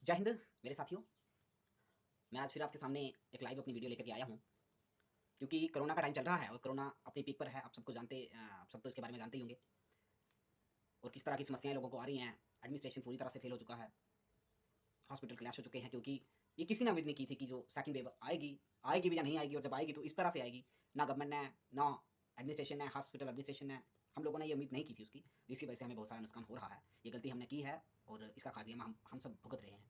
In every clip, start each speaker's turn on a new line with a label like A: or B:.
A: जय हिंद मेरे साथियों। मैं आज फिर आपके सामने एक लाइव अपनी वीडियो लेकर के आया हूँ, क्योंकि कोरोना का टाइम चल रहा है और कोरोना अपनी पीक पर है। आप सबको जानते आप सब तो इसके बारे में जानते ही होंगे और किस तरह की समस्याएं लोगों को आ रही हैं। एडमिनिस्ट्रेशन पूरी तरह से फेल हो चुका है, हॉस्पिटल क्लैश हो चुके हैं, क्योंकि ये किसी ने उम्मीद नहीं की थी कि जो सेकंड वेव आएगी, आएगी भी या नहीं आएगी, और जब आएगी तो इस तरह से आएगी। ना गवर्नमेंट ने, ना एडमिनिस्ट्रेशन ने, हॉस्पिटल एडमिनिस्ट्रेशन ने, हम लोगों ने ये उम्मीद नहीं की थी उसकी, जिसकी वजह से हमें बहुत सारा नुकसान हो रहा है। ये गलती हमने की है और इसका खाजियामा हम सब भुगत रहे हैं,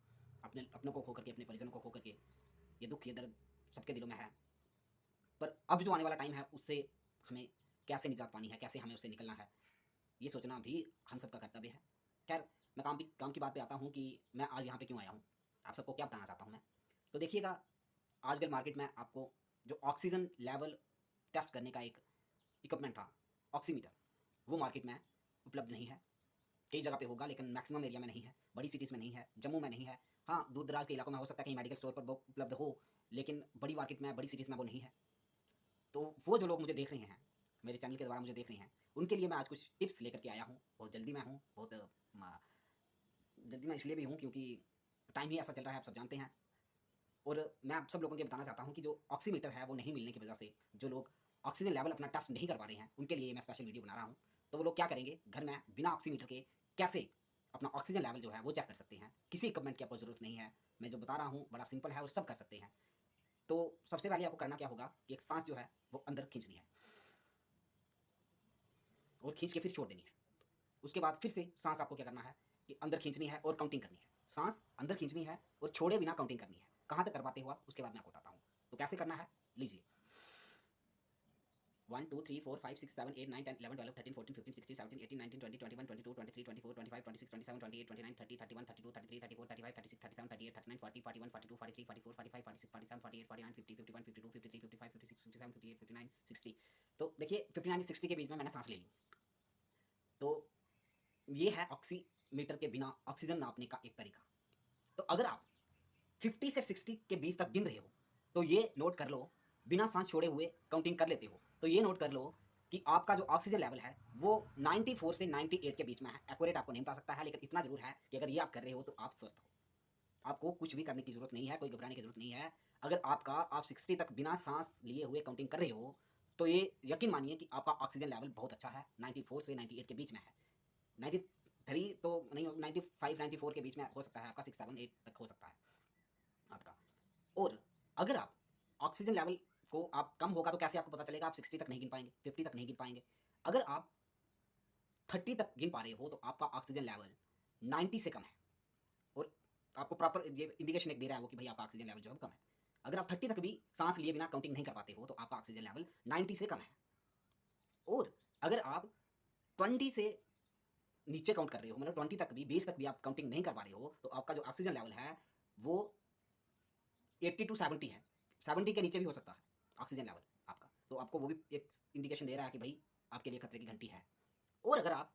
A: अपनों को खो करके, अपने परिजनों को खो करके। ये दुख, ये दर्द सबके दिलों में है। पर अब जो आने वाला टाइम है उससे हमें कैसे निजात पानी है, कैसे हमें उससे निकलना है, ये सोचना भी हम सबका कर्तव्य है। खैर, मैं काम की बात पे आता हूँ कि मैं आज यहाँ पे क्यों आया हूँ, आप सबको क्या बताना चाहता हूँ मैं। तो देखिएगा, आजकल मार्केट में आपको जो ऑक्सीजन लेवल टेस्ट करने का एक इक्विपमेंट था, ऑक्सीमीटर, वो मार्केट में उपलब्ध नहीं है। कई जगह पे होगा लेकिन मैक्सिमम एरिया में नहीं है, बड़ी सिटीज़ में नहीं है, जम्मू में नहीं है। हाँ, दूर दराज के इलाकों में हो सकता है कहीं मेडिकल स्टोर पर वो उपलब्ध हो, लेकिन बड़ी मार्केट में, बड़ी सिटीज़ में वो नहीं है। तो वो जो लोग मुझे देख रहे हैं, मेरे चैनल के द्वारा मुझे देख रहे हैं, उनके लिए मैं आज कुछ टिप्स लेकर के आया हूँ। बहुत जल्दी में हूँ, बहुत जल्दी में इसलिए भी हूँ क्योंकि टाइम ही ऐसा चल रहा है, आप सब जानते हैं। और मैं आप सब लोगों को ये बताना चाहता हूँ कि जो ऑक्सीमीटर है वो नहीं मिलने की वजह से जो लोग ऑक्सीजन लेवल अपना टेस्ट नहीं कर पा रहे हैं, उनके लिए मैं स्पेशल वीडियो बना रहा हूँ। तो वो लोग क्या करेंगे, घर में बिना ऑक्सीमीटर के कैसे अपना ऑक्सीजन लेवल जो है वो चेक कर सकते हैं। किसी इक्विपमेंट की आपको ज़रूरत नहीं है, मैं जो बता रहा हूँ बड़ा सिंपल है और सब कर सकते हैं। तो सबसे पहले आपको करना क्या होगा कि एक सांस जो है वो अंदर खींचनी है और खींच के फिर छोड़ देनी है। उसके बाद फिर से सांस आपको क्या करना है कि अंदर खींचनी है और काउंटिंग करनी है। सांस अंदर खींचनी है और छोड़े बिना काउंटिंग करनी है। कहाँ तक कर पाते हो आप, उसके बाद मैं आपको बताता हूँ। तो कैसे करना है, लीजिए। 1 2 3 4 5 6 7 8 9 10 11 12 13 14 15 16 17 18 19 20 21 22 23 24 25 26 27 28 29 30 31 32 33 34 35 36 37 38 39 40 41 42 43 44 45 46 47 48 49 50 51 52 53 55 56 57 58 59 60। तो देखिए 59 से 60 के बीच में मैंने सांस ले ली। तो ये है ऑक्सीमीटर के बिना ऑक्सीजन नापने का एक तरीका। तो अगर आप 50 से 60 के बीच तक गिन रहे हो, तो ये नोट कर लो, बिना सांस छोड़े हुए काउंटिंग कर लेते हो, तो ये नोट कर लो कि आपका जो ऑक्सीजन लेवल है वो 94 से 98 के बीच में है। एक्यूरेट आपको नहीं बता सकता है, लेकिन इतना जरूर है कि अगर ये आप कर रहे हो तो आप स्वस्थ हो। आपको कुछ भी करने की जरूरत नहीं है, कोई घबराने की जरूरत नहीं है। अगर आप 60 तक बिना सांस लिए हुए काउंटिंग कर रहे हो, तो ये यकीन मानिए कि आपका ऑक्सीजन लेवल बहुत अच्छा है, 94 से 98 के बीच में है। 93 तो नहीं, 95 94 के बीच में हो सकता है आपका, 6 7 8 तक हो सकता है आपका। और अगर आप ऑक्सीजन लेवल को आप कम होगा तो कैसे आपको पता चलेगा, आप 60 तक नहीं गिन पाएंगे, 50 तक नहीं गिन पाएंगे। अगर आप 30 तक गिन पा रहे हो तो आपका ऑक्सीजन लेवल 90 से कम है। और आपको प्रॉपर ये इंडिकेशन एक दे रहा है वो कि भाई आपका ऑक्सीजन लेवल जो है कम है। अगर आप 30 तक भी सांस लिए बिना काउंटिंग नहीं कर पाते हो तो आपका ऑक्सीजन लेवल 90 से कम है। और अगर आप 20 से नीचे काउंट कर रहे हो, मतलब 20 तक भी, 20 तक भी आप काउंटिंग नहीं कर पा रहे हो, तो आपका जो ऑक्सीजन लेवल है वो 80 टू 70 है। 70 के नीचे भी हो सकता है ऑक्सीजन लेवल आपका। तो आपको वो भी एक इंडिकेशन दे रहा है कि भाई आपके लिए खतरे की घंटी है। और अगर आप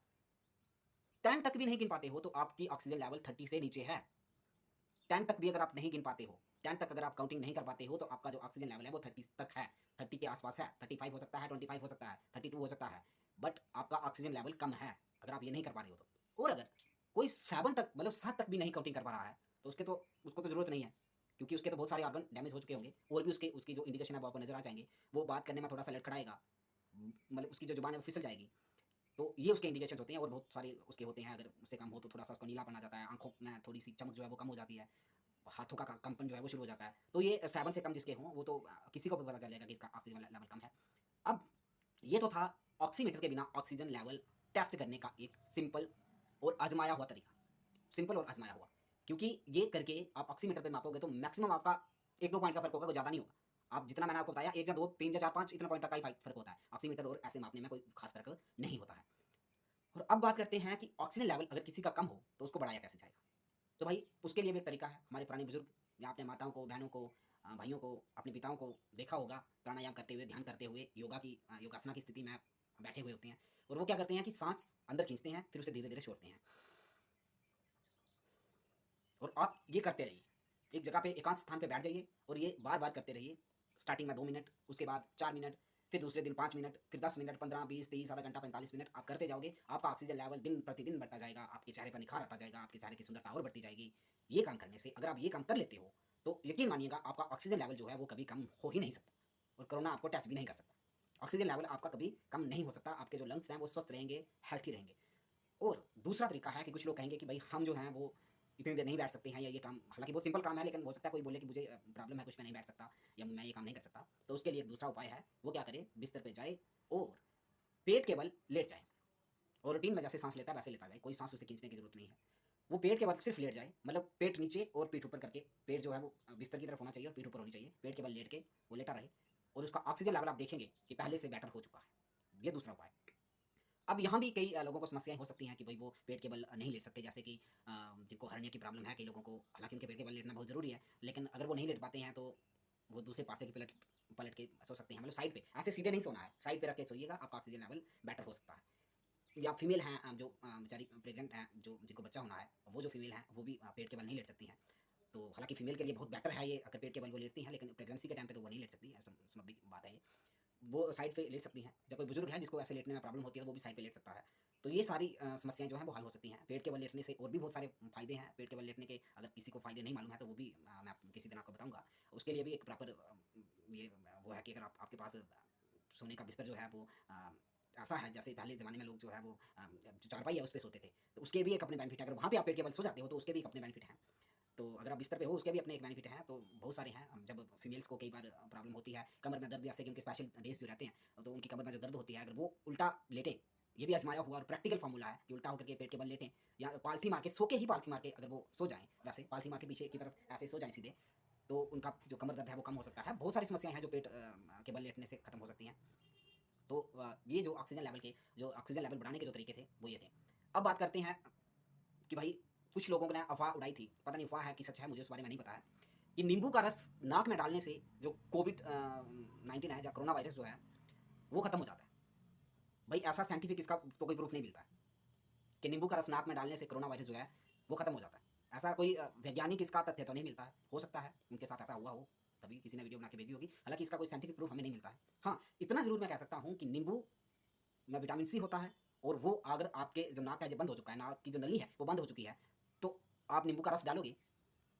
A: 10 तक भी नहीं गिन पाते हो तो आपकी ऑक्सीजन लेवल 30 से नीचे है। 10 तक भी अगर आप नहीं गिन पाते हो, 10 तक अगर आप काउंटिंग नहीं कर पाते हो, तो आपका जो ऑक्सीजन लेवल है वो 30 तक है, 30 के आसपास है। 35 हो सकता है, 25 हो सकता है, 32 हो सकता है, बट आपका ऑक्सीजन लेवल कम है अगर आप ये नहीं कर पा रहे हो तो। और अगर कोई 7 तक, मतलब 7 तक भी नहीं काउंटिंग कर पा रहा है, तो उसको तो ज़रूरत नहीं है, क्योंकि उसके तो बहुत सारे ऑर्गन डैमेज हो चुके होंगे और भी उसकी जो इंडिकेशन है वो आपको नजर आ जाएंगे। वो बात करने में थोड़ा सा लड़खड़ाएगा, मतलब उसकी जो जुबान है वो फिसल जाएगी। तो ये उसके इंडिकेशन होते हैं और बहुत सारे उसके होते हैं। अगर उससे कम हो तो थोड़ा सा उसको नीलापन आ जाता है, आंखों में थोड़ी सी चमक जो है वो कम हो जाती है, हाथों का कंपन जो है वो शुरू हो जाता है। तो ये 7 से कम जिसके हों वो तो किसी को भी पता चल जाएगा कि इसका ऑक्सीजन लेवल कम है। अब ये तो था ऑक्सीमीटर के बिना ऑक्सीजन लेवल टेस्ट करने का एक सिंपल और आजमाया हुआ तरीका। सिंपल और आजमाया हुआ, क्योंकि ये करके आप ऑक्सीमीटर पे मापोगे तो मैक्सिमम आपका 1 2 पॉइंट का फर्क होगा, कोई ज़्यादा नहीं होगा। आप जितना मैंने आपको बताया 1 या 2 3 या 4 5 इतना पॉइंट तक का ही फर्क होता है। ऑक्सीमीटर और ऐसे मापने में कोई खास फर्क नहीं होता है। और अब बात करते हैं कि ऑक्सीजन लेवल अगर किसी का कम हो तो उसको बढ़ाया कैसे जाएगा। तो भाई उसके लिए भी एक तरीका है। हमारे पुराने बुजुर्ग या अपने माताओं को, बहनों को, भाइयों को, अपने पिताओं को देखा होगा प्राणायाम करते हुए, ध्यान करते हुए, योगासना की स्थिति में बैठे हुए होते हैं। और वो क्या करते हैं कि सांस अंदर खींचते हैं, फिर उसे धीरे धीरे छोड़ते हैं। और आप ये करते रहिए, एक जगह पे एकांत स्थान पे बैठ जाइए और ये बार बार करते रहिए। स्टार्टिंग में 2 मिनट, उसके बाद 4 मिनट, फिर दूसरे दिन 5 मिनट, फिर 10 मिनट, 15 20 30 आधा घंटा 45 मिनट आप करते जाओगे। आपका ऑक्सीजन लेवल दिन प्रतिदिन बढ़ता जाएगा, आपके चेहरे पर निखार आता जाएगा, आपके चेहरे की सुंदरता और बढ़ती जाएगी। ये काम करने से, अगर आप ये काम कर लेते हो, तो यकीन मानिएगा आपका ऑक्सीजन लेवल जो है वो कभी कम हो ही नहीं सकता और कोरोना आपको टच भी नहीं कर सकता। ऑक्सीजन लेवल आपका कभी कम नहीं हो सकता, आपके जो लंग्स हैं वो स्वस्थ रहेंगे, हेल्थी रहेंगे। और दूसरा तरीका है कि कुछ लोग कहेंगे कि भाई हम जो हैं वो इतनी देर नहीं बैठ सकते हैं, या ये काम हालाँकि बहुत सिंपल काम है, लेकिन हो सकता है कोई बोले कि मुझे प्रॉब्लम है, कुछ मैं नहीं बैठ सकता या मैं ये काम नहीं कर सकता। तो उसके लिए एक दूसरा उपाय है, वो क्या करे, बिस्तर पे जाए और पेट के बल लेट जाए और रूटीन में जैसे साँस लेता है वैसे लेता जाए, कोई साँस उसे खींचने की ज़रूरत नहीं है। वो पेट के बल सिर्फ लेट जाए, मतलब पेट नीचे और पीठ ऊपर करके, पेट जो है वो बिस्तर की तरफ होना चाहिए और पीठ ऊपर होनी चाहिए, पेट के बल लेट के वो लेटा रहे और उसका ऑक्सीजन लेवल आप देखेंगे कि पहले से बेटर हो चुका है। ये दूसरा उपाय। अब यहाँ भी कई लोगों को समस्याएँ हो सकती हैं कि भई वो पेट के बल नहीं लेट सकते, जैसे कि जिनको हर्निया की प्रॉब्लम है, कई लोगों को, हालाँकि उनके पेट के बल लेटना बहुत ज़रूरी है, लेकिन अगर वो नहीं लेट पाते हैं तो वो दूसरे पासे की पलट पलट के सो सकते हैं, मतलब साइड पे, ऐसे सीधे नहीं सोना है, साइड पे रख के सोइएगा, आपका ऑक्सीजन लेवल बेटर हो सकता है। या फीमेल हैं जो बेचारी प्रेग्नेंट हैं, जो जिनको बच्चा होना है, वो जो फीमेल हैं, वो भी पेट के बल नहीं लेट सकती हैं। तो हालाँकि फीमेल के लिए बहुत बेटर है ये, अगर पेट के बल वो लेटती हैं, लेकिन प्रेगनेंसी के टाइम पे तो वो नहीं लेट सकती, ऐसा स्वाभाविक बात है ये। वो साइड पे लेट सकती हैं, या कोई बुजुर्ग है जिसको ऐसे लेटने में प्रॉब्लम होती है, तो वो भी साइड पे लेट सकता है। तो ये सारी समस्याएँ जो हैं वो हल हो सकती हैं। पेट के बल लेटने से और भी बहुत सारे फ़ायदे हैं। पेट के बल लेटने के अगर किसी को फ़ायदे नहीं मालूम है तो वो भी मैं किसी दिन आपको बताऊँगा। उसके लिए भी एक प्रॉपर ये वो है कि अगर आप आपके पास सोने का बिस्तर जो है वो ऐसा है, जैसे पहले ज़माने में लोग जो है वो जो चारपाई है उस पे सोते थे। तो उसके भी एक अपने बेनिफिट है। अगर वहाँ पे आप पेट के बल सो जाते हो तो उसके भी एक अपने बेनिफिट हैं। तो अगर आप बिस्तर पे हो उसके भी अपने एक बेनिफिट हैं, तो बहुत सारे हैं। जब फीमेल्स को कई बार प्रॉब्लम होती है कमर में दर्द, जैसे कि उनके स्पेशल डेज़ जो रहते हैं, तो उनकी कमर में जो दर्द होती है, अगर वो उल्टा लेटें, ये भी आज़माया हुआ और प्रैक्टिकल फ़ॉर्मूला है कि उल्टा होकर के पेट के बल लेटें या पालथी मार के, सो के ही पालथी मार के अगर वो सो जाएँ, वैसे पालथी मार के पीछे की तरफ ऐसे सो जाएँ सीधे, तो उनका जो कमर दर्द है वो कम हो सकता है। बहुत सारी समस्याएँ हैं जो पेट के बल लेटने से खत्म हो सकती हैं। तो ये जो ऑक्सीजन लेवल के, जो ऑक्सीजन लेवल बढ़ाने के जो तरीके थे, वो ये थे। अब बात करते हैं कि भाई कुछ लोगों ने अफ़वाह उड़ाई थी, पता नहीं अफ़वाह है कि सच है, मुझे उस बारे में नहीं पता है, कि नींबू का रस नाक में डालने से जो कोविड 19 है या कोरोना वायरस जो है, वो खत्म हो जाता है। भाई ऐसा साइंटिफिक इसका तो कोई प्रूफ नहीं मिलता है, कि नींबू का रस नाक में डालने से कोरोना वायरस जो है, वो खत्म हो जाता है। ऐसा कोई वैज्ञानिक इसका तथ्य तो नहीं मिलता है, हो सकता है उनके साथ ऐसा हुआ हो, तभी किसी ने वीडियो बना के भेजी होगी। हालाँकि इसका कोई साइंटिफिक प्रूफ हमें नहीं मिलता है। हाँ, इतना ज़रूर मैं कह सकता हूँ कि नींबू में विटामिन सी होता है और वो अगर आपके जो नाक है जो बंद हो चुका है, नाक की जो नली है वो बंद हो चुकी है, तो आप नींबू का रस डालोगे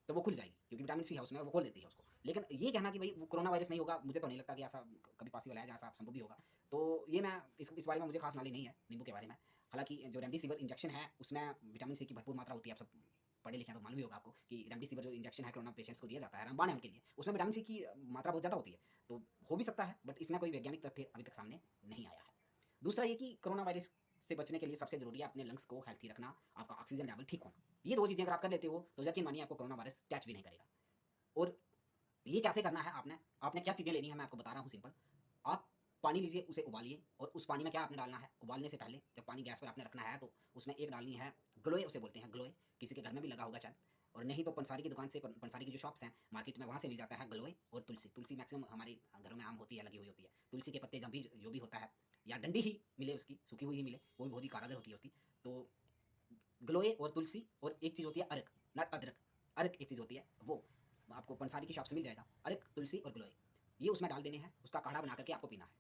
A: तो वो खुल जाएगी, क्योंकि विटामिन सी है उसमें और वो खोल देती है उसको। लेकिन ये कहना कि भाई वो कोरोना वायरस नहीं होगा, मुझे तो नहीं लगता कि ऐसा कभी पॉसिबल है, जैसा संभव भी होगा। तो ये मैं इस बारे में मुझे खास नॉलेज नहीं है नींबू के बारे में। हालाँकि जो रेमडेसिविर इंजेक्शन है उसमें विटामिन सी की भरपूर मात्रा होती है, आप सब पढ़े लिखे हैं तो मालूम ही होगा आपको कि रेमडेसिविर जो इंजेक्शन है कोरोना पेशेंट्स को दिया जाता है, रामबाण है उनके लिए, उसमें विटामिन सी की मात्रा बहुत ज़्यादा होती है। तो हो भी सकता है, बट इसमें कोई वैज्ञानिक तथ्य अभी तक सामने नहीं आया है। दूसरा ये कि कोरोना वायरस से बचने के लिए सबसे ज़रूरी है अपने लंग्स को हेल्थी रखना, आपका ऑक्सीजन लेवल ठीक होना। ये 2 चीज़ें अगर आप कर लेते हो, तो यकीन मानिए आपको कोरोना वायरस टच भी नहीं करेगा। और ये कैसे करना है आपने? आपने क्या चीज़ें लेनी है मैं आपको बता रहा हूँ सिंपल। आप पानी लीजिए, उसे उबालिए और उस पानी में क्या आपने डालना है, उबालने से पहले जब पानी गैस पर आपने रखना है तो उसमें एक डालनी है गिलोय, उसे बोलते हैं गिलोय, किसी के घर में भी लगा होगा शायद, और नहीं तो पंसारी की दुकान से, पंसारी की जो शॉप्स हैं मार्केट में, वहाँ से मिल जाता है गिलोय और तुलसी। तुलसी मैक्सिमम हमारे घरों में आम होती है, लगी हुई होती है। तुलसी के पत्ते जब भी जो भी होता है, या डंडी ही मिले उसकी, सूखी हुई ही मिले, वो भी बहुत ही कारगर होती है उसकी। तो गिलोय और तुलसी और एक चीज़ होती है अरक, नॉट अदरक, अरक एक चीज़ होती है, वो आपको पंसारी की शॉप से मिल जाएगा। अरक, तुलसी और गिलोय, ये उसमें डाल देने हैं, उसका काढ़ा बना करके आपको पीना है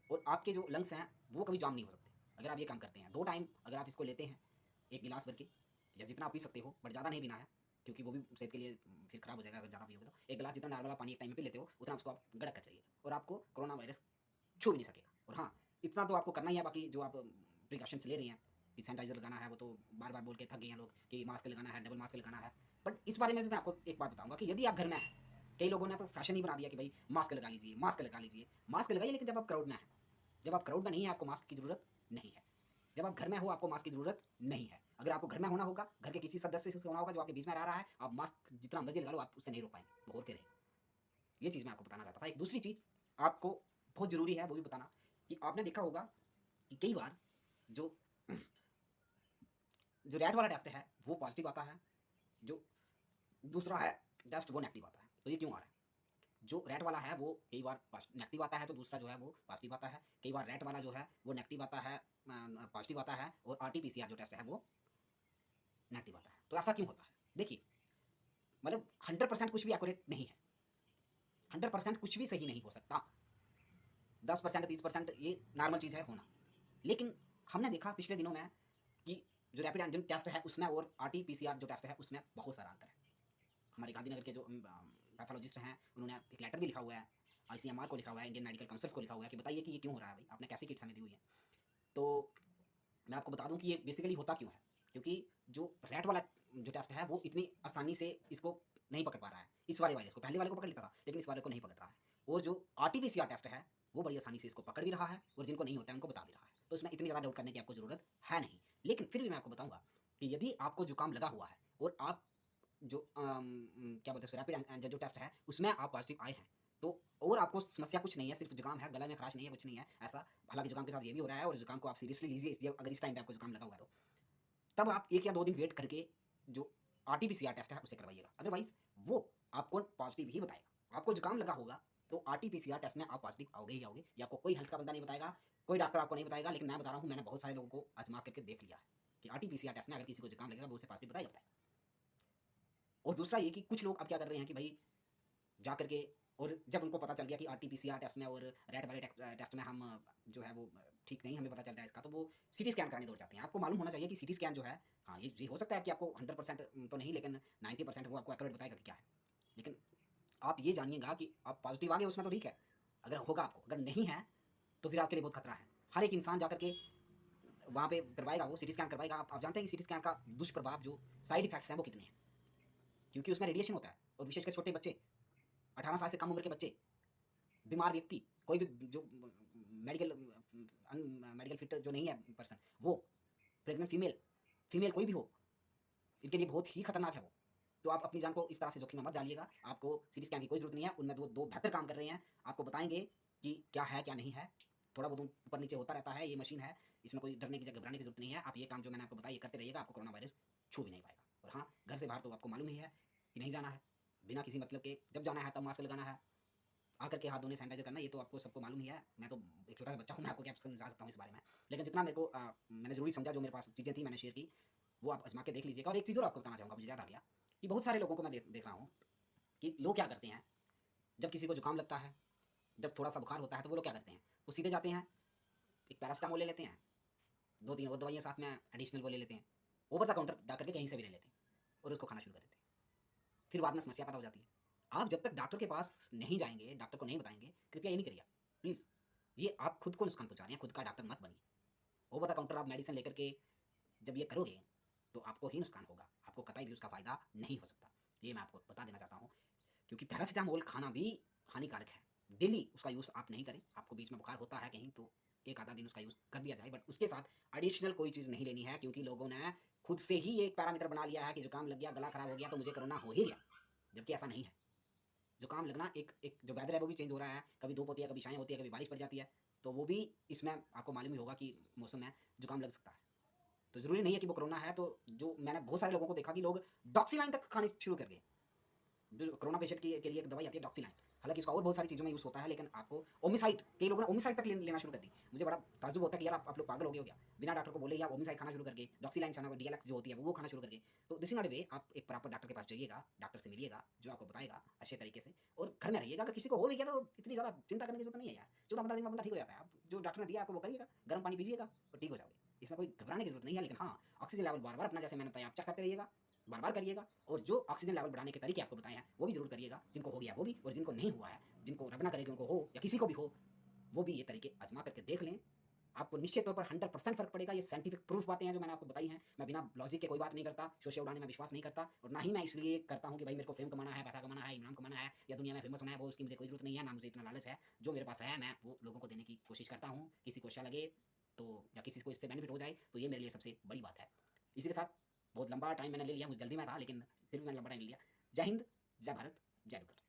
A: और आपके जो लंग्स हैं, वो कभी जाम नहीं हो सकते, अगर आप ये काम करते हैं। 2 टाइम अगर आप इसको लेते हैं, 1 गिलास भर के, या जितना आप पी सकते हो, बट ज़्यादा नहीं पीना है, क्योंकि वो भी सेहत के लिए फिर खराब हो जाएगा अगर ज़्यादा पियोगे तो। 1 गिलास जितना नॉर्मल आप पानी एक टाइम में पी लेते हो, उतना उसको आप गड़क कर चाहिए और आपको कोरोना वायरस छू भी नहीं सकेगा। और हाँ, इतना तो आपको करना ही है, बाकी जो आप प्रिकॉशंस ले रही हैं कि सैनिटाइज़र लगाना है, वो तो बार-बार बोल के थक गए हैं लोग कि मास्क लगाना है, डबल मास्क लगाना है। बट इस बारे में भी मैं आपको एक बात बताऊँगा कि यदि आप घर में हैं, कई लोगों ने तो फैशन ही बना दिया कि भाई मास्क लगा लीजिए, मास्क लगा लीजिए। मास्क लगाइए, लेकिन जब आप क्राउड में हैं। जब आप क्राउड में नहीं हैं, आपको मास्क की ज़रूरत नहीं है। जब आप घर में हो, आपको मास्क की ज़रूरत नहीं है। अगर आपको घर में होना होगा, घर के किसी सदस्य से होना होगा जो आपके बीच में रह रहा है, आप मास्क जितना मर्ज़ी लगा लो, आप उससे नहीं रोक पाएँगे, वो ओढ़ के रहेगा। ये चीज़ मैं आपको बताना चाहता था। एक दूसरी चीज़ आपको बहुत ज़रूरी है, वो भी बताना, कि आपने देखा होगा कि कई बार जो जो रैट वाला टेस्ट है, वो पॉज़िटिव आता है, जो दूसरा है टेस्ट, वो नेगेटिव आता है। तो ये क्यों आ रहा है? जो रैट वाला है वो कई बार नेगेटिव आता है, तो दूसरा जो है वो पॉज़िटिव आता है। कई बार रैट वाला जो है वो नेगेटिव आता है, पॉज़िटिव आता है, और आरटी-पीसीआर जो टेस्ट है वो नेगेटिव आता है। तो ऐसा क्यों होता है? देखिए, मतलब 100% कुछ भी एक्यूरेट नहीं है। 100% कुछ भी सही नहीं हो सकता। 10% 30% ये नॉर्मल चीज़ है होना। लेकिन हमने देखा पिछले दिनों में कि जो रैपिड एंटीजन टेस्ट है उसमें और आरटी-पीसीआर जो टेस्ट है उसमें बहुत सारा अंतर है। हमारे गांधीनगर के जो पैथोलॉजिस्ट हैं उन्होंने एक लेटर भी लिखा हुआ है, आईसीएमआर को लिखा हुआ है, इंडियन मेडिकल काउंसिल्स को लिखा हुआ है कि बताइए कि ये क्यों हो रहा है भाई, आपने कैसी किट्स हमें दी हुई है। तो मैं आपको बता दूं कि ये बेसिकली होता क्यों है, क्योंकि जो रैट वाला जो टेस्ट है वो इतनी आसानी से इसको नहीं पकड़ पा रहा है, इस वाले वायरस को। पहले वाले को पकड़ लेता था लेकिन इस वाले को नहीं पकड़ रहा है। और जो आरटीपीसीआर टेस्ट है वो बड़ी आसानी से इसको पकड़ भी रहा है और जिनको नहीं होता है उनको बता भी रहा है। तो इसमें इतनी ज़्यादा डाउट करने की आपको ज़रूरत है नहीं। लेकिन फिर भी मैं आपको बताऊंगा कि यदि आपको जुकाम लगा हुआ है और आप जो क्या बोलते हैं रैपिड जो टेस्ट है उसमें आप पॉजिटिव आए हैं, तो और आपको समस्या कुछ नहीं है, सिर्फ जुकाम है, गला में खराश नहीं है, कुछ नहीं है ऐसा। हालांकि जुकाम के साथ ये भी हो रहा है और जुकाम को आप सीरियसली लीजिए अगर इस टाइम पे आपको जुकाम लगा हुआ है तो तब आप 1 या 2 दिन वेट करके जो आरटी-पीसीआर टेस्ट है उसे करवाइएगा। अदरवाइज़ वो आपको पॉजिटिव ही बताएगा। आपको जुकाम लगा होगा तो आरटी-पीसीआर टेस्ट में आप पॉजिटिव आओगे ही आओगे। ये आपको कोई हेल्थ का बंदा नहीं बताएगा, कोई डॉक्टर आपको नहीं बताएगा, लेकिन मैं बता रहा हूँ, मैंने बहुत सारे लोगों को आज़मा करके देख लिया है कि आरटी-पीसीआर टेस्ट में अगर किसी को जुकाम लगेगा वो उसे पॉजिटिव बताएगा। और दूसरा ये कि कुछ लोग अब क्या कर रहे हैं कि भाई जा करके, और जब उनको पता चल गया कि आरटी-पीसीआर टेस्ट में और रैट वाले टेस्ट में हम जो है वो ठीक नहीं हमें पता चल रहा है इसका, तो वो सीटी स्कैन कराने दौड़ जाते हैं। आपको मालूम होना चाहिए कि सीटी स्कैन जो है, हाँ, ये हो सकता है कि आपको 100% तो नहीं लेकिन 90% वो आपको एक्यूरेट बताएगा कि क्या है। लेकिन आप ये जानिएगा कि आप पॉजिटिव आ गए उसमें तो ठीक है, अगर होगा आपको, अगर नहीं है तो फिर आपके लिए बहुत खतरा है। हर एक इंसान जा करके वहाँ पे करवाएगा, वो सीटी स्कैन करवाएगा। आप जानते हैं कि सीटी स्कैन का दुष्प्रभाव, जो साइड इफेक्ट्स हैं वो कितने हैं, क्योंकि उसमें रेडिएशन होता है और विशेषकर छोटे बच्चे, 18 साल से कम उम्र के बच्चे, बीमार व्यक्ति, कोई भी जो मेडिकल मेडिकल फिट जो नहीं है पर्सन, वो प्रेग्नेंट फीमेल, कोई भी हो, इनके लिए बहुत ही खतरनाक है वो। तो आप अपनी जान को इस तरह से जोखिम में मत डालिएगा। आपको सीटी स्कैन की कोई ज़रूरत नहीं है, उनमें वो 2 बेहतर काम कर रहे हैं, आपको बताएँगे कि क्या है, क्या नहीं है। थोड़ा बहुत ऊपर नीचे होता रहता है, ये मशीन है, इसमें कोई डरने की, घबराने की ज़रूरत नहीं है। आप ये काम जो मैंने आपको बताया ये करते रहिएगा, आपको कोरोना वायरस छू भी नहीं पाएगा। और हाँ, घर से बाहर तो आपको मालूम ही है कि नहीं जाना है, बिना किसी मतलब के। जब जाना है तब मास्क लगाना है, आकर के हाथ धोने, सैनिटाइज़र करना, ये तो आपको सबको मालूम ही है। मैं तो एक छोटा-सा बच्चा हूँ, मैं आपको क्या समझा सकता हूँ इस बारे में। लेकिन जितना मेरे को मैंने ज़रूरी समझा, जो मेरे पास चीज़ें थी मैंने शेयर की, वो आप आज़मा के देख लीजिएगा। और एक चीज़ और आपको बताना चाहूँगा, मुझे याद आ गया कि बहुत सारे लोगों को मैं देख रहा हूँ कि लोग क्या करते हैं, जब किसी को जुकाम लगता है, जब थोड़ा-सा बुखार होता है, तो वो लोग क्या करते हैं, वो सीधे जाते हैं, एक पैरासिटामोल ले लेते हैं, 2-3 और दवाइयाँ साथ में एडिशनल वो ले लेते हैं, ओवर द काउंटर जा करके कहीं से भी ले लेते हैं और उसको खाना शुरू कर देते हैं। फिर बाद में समस्या पैदा हो जाती है। आप जब तक डॉक्टर के पास नहीं जाएँगे, डॉक्टर को नहीं बताएँगे, कृपया ये नहीं करिए प्लीज़। ये आप खुद को नुकसान पहुँचा रहे हैं, खुद का डॉक्टर मत बनिए। ओवर द काउंटर आप मेडिसिन लेकर के जब ये करोगे, तो आपको ही नुकसान होगा, आपको कतई भी उसका फ़ायदा नहीं हो सकता। ये मैं आपको बता देना चाहता हूँ, क्योंकि पैरासिटामोल खाना भी हानिकारक है। डेली उसका यूज़ आप नहीं करें, आपको बीच में बुखार होता है कहीं तो 1 आधा दिन उसका यूज़ कर दिया जाए, बट उसके साथ एडिशनल कोई चीज़ नहीं लेनी है, क्योंकि लोगों ने खुद से ही एक पैरामीटर बना लिया है कि जुकाम लग गया, गला खराब हो गया तो मुझे कोरोना हो ही गया, जबकि ऐसा नहीं है। जुकाम लगना एक एक जो वेदर है वो भी चेंज हो रहा है, कभी धूप होती है, कभी छाएँ होती है, कभी बारिश पड़ जाती है, तो वो भी इसमें आपको मालूम ही होगा कि मौसम में जुकाम लग सकता है। तो ज़रूरी नहीं है कि वो कोरोना है। तो जो मैंने बहुत सारे लोगों को देखा कि लोग डॉक्सीलाइन तक खानी शुरू कर गए। जो कोरोना पेशेंट के लिए एक दवाई आती है डॉक्सीलाइन, हालाँकि इसका और बहुत सारी चीज़ों में यूज़ होता है, लेकिन आपको ओमिसाइड, कई लोगों ने ओमिसाइड तक लेना शुरू कर दी। मुझे बड़ा ताज्जुब होता है कि यार आप लोग पागल हो गए हो क्या? बिना डॉक्टर को बोले ही आप ओमिसाइड खाना शुरू कर गए, डॉक्सीलाइन खाना, डीएलएक्स जो होती है वो खाना शुरू कर गए। तो दिस इज़ नॉट अ वे। आप एक प्रॉपर डॉक्टर के पास जाइएगा, डॉक्टर से मिलिएगा, जो आपको बताएगा अच्छे तरीके से, और घर में रहिएगा। अगर किसी को हो भी गया तो इतनी ज़्यादा चिंता करने की ज़रूरत नहीं है यार, 14-15 दिन में बंदा ठीक हो जाता है। आप जो डॉक्टर ने दिया आपको वो करिएगा, गर्म पानी पीजिएगा और ठीक हो जाओगे। इसमें कोई घबराने की ज़रूरत नहीं है, लेकिन हाँ, ऑक्सीजन लेवल बार-बार अपना, जैसे मैंने बताया, आप चेक करते रहिएगा, बार-बार करिएगा। और जो ऑक्सीजन लेवल बढ़ाने के तरीके आपको बताए हैं, वो भी ज़रूर करिएगा, जिनको हो गया वो भी, और जिनको नहीं हुआ है, जिनको रब ना करे कि उनको हो या किसी को भी हो, वो भी ये तरीके आज़मा करके देख लें। आपको निश्चित तौर पर 100% फ़र्क पड़ेगा। ये साइंटिफिक प्रूफ बातें हैं जो मैंने आपको बताई हैं। मैं बिना लॉजिक के कोई बात नहीं करता, शोशे उड़ाने में विश्वास नहीं करता, और ना ही मैं इसलिए करता हूँ कि भाई मेरे को फ़ेम कमाना है, पैसा कमाना है, इनाम कमाना है, या दुनिया में फ़ेमस होना है, वो उसकी मुझे कोई ज़रूरत नहीं है, ना मुझे इतना लालच है। जो मेरे पास है मैं वो लोगों को देने की कोशिश करता हूँ। किसी को अच्छा लगे तो, या किसी को इससे बेनिफिट हो जाए, तो ये मेरे लिए सबसे बड़ी बात है। इसी के साथ बहुत लंबा टाइम मैंने ले लिया, मुझे जल्दी में था, लेकिन फिर भी मैंने लंबा टाइम ले लिया। जय हिंद, जय भारत, जय डुग्गर।